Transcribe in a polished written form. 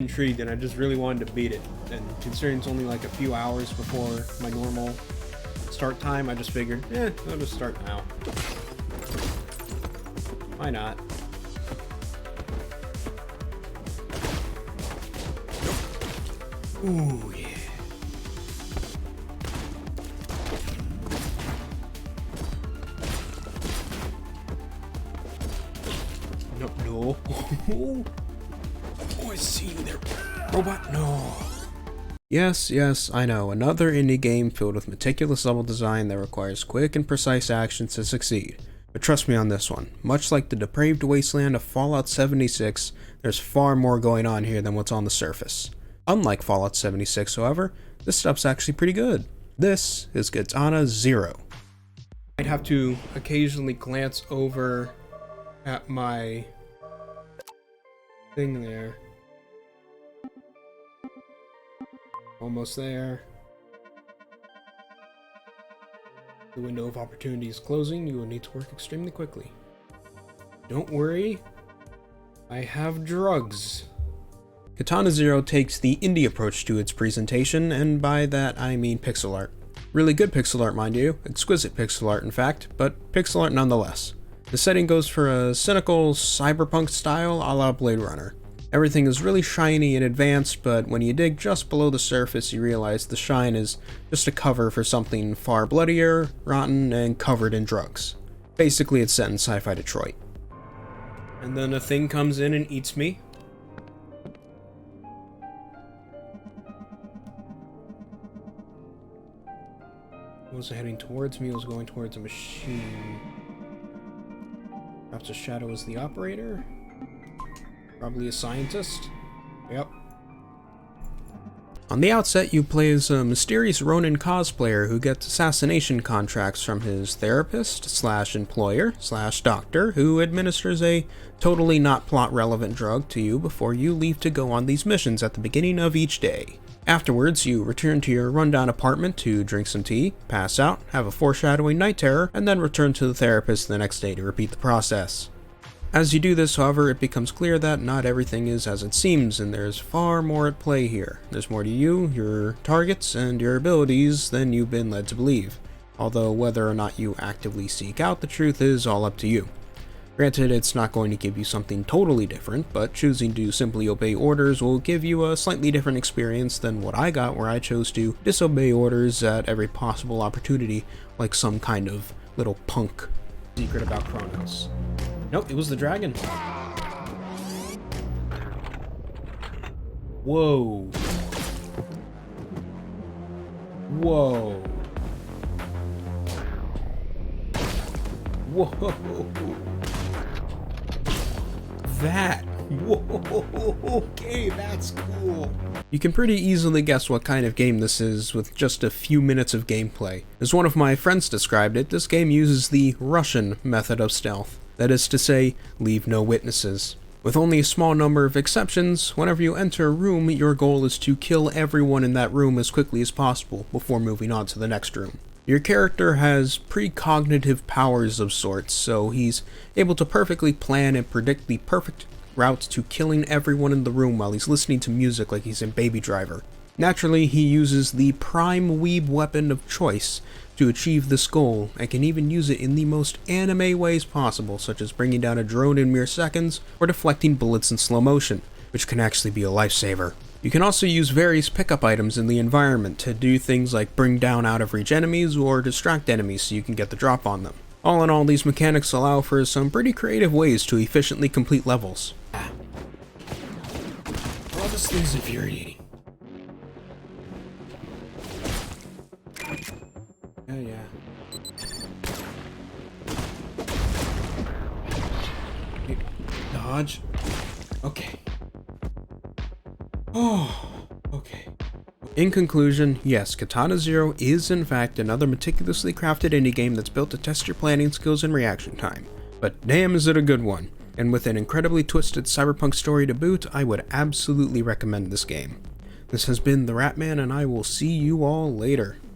intrigued and I just really wanted to beat it. And considering it's only like a few hours before my normal start time, I just figured, I'll just start now. Why not? Ooh, yeah. No. Oh, I see you there. Robot, no. Yes, I know. Another indie game filled with meticulous level design that requires quick and precise actions to succeed. But trust me on this one. Much like the depraved wasteland of Fallout 76, there's far more going on here than what's on the surface. Unlike Fallout 76, however, this stuff's actually pretty good. This is Katana 0. I'd have to occasionally glance over at my thing there. Almost there. The window of opportunity is closing. You will need to work extremely quickly. Don't worry. I have drugs. Katana 0 takes the indie approach to its presentation, and by that I mean pixel art. Really good pixel art, mind you. Exquisite pixel art, in fact, but pixel art nonetheless. The setting goes for a cynical cyberpunk style a la Blade Runner. Everything is really shiny and advanced, but when you dig just below the surface, you realize the shine is just a cover for something far bloodier, rotten, and covered in drugs. Basically, it's set in sci-fi Detroit. And then a thing comes in and eats me. It wasn't heading towards me, it was going towards a machine. Perhaps a shadow is the operator? Probably a scientist? Yep. On the outset, you play as a mysterious Ronin cosplayer who gets assassination contracts from his therapist/employer/doctor who administers a totally not plot-relevant drug to you before you leave to go on these missions at the beginning of each day. Afterwards, you return to your rundown apartment to drink some tea, pass out, have a foreshadowing night terror, and then return to the therapist the next day to repeat the process. As you do this, however, it becomes clear that not everything is as it seems, and there's far more at play here. There's more to you, your targets, and your abilities than you've been led to believe. Although whether or not you actively seek out the truth is all up to you. Granted, it's not going to give you something totally different, but choosing to simply obey orders will give you a slightly different experience than what I got, where I chose to disobey orders at every possible opportunity, like some kind of little punk secret about Kronos. Nope, it was the dragon. Whoa. Whoa. Whoa. That. Whoa. Okay, that's cool. You can pretty easily guess what kind of game this is with just a few minutes of gameplay. As one of my friends described it, this game uses the Russian method of stealth. That is to say, leave no witnesses. With only a small number of exceptions, whenever you enter a room, your goal is to kill everyone in that room as quickly as possible before moving on to the next room. Your character has precognitive powers of sorts, so he's able to perfectly plan and predict the perfect route to killing everyone in the room while he's listening to music like he's in Baby Driver. Naturally, he uses the prime weeb weapon of choice to achieve this goal, and can even use it in the most anime ways possible, such as bringing down a drone in mere seconds, or deflecting bullets in slow motion, which can actually be a lifesaver. You can also use various pickup items in the environment to do things like bring down out-of-reach enemies or distract enemies so you can get the drop on them. All in all, these mechanics allow for some pretty creative ways to efficiently complete levels. Well, this thing's infuriating. Oh yeah. Dodge. Okay. Oh, okay. In conclusion, yes, Katana 0 is in fact another meticulously crafted indie game that's built to test your planning skills and reaction time. But damn is it a good one. And with an incredibly twisted cyberpunk story to boot, I would absolutely recommend this game. This has been TheRatMan, and I will see you all later.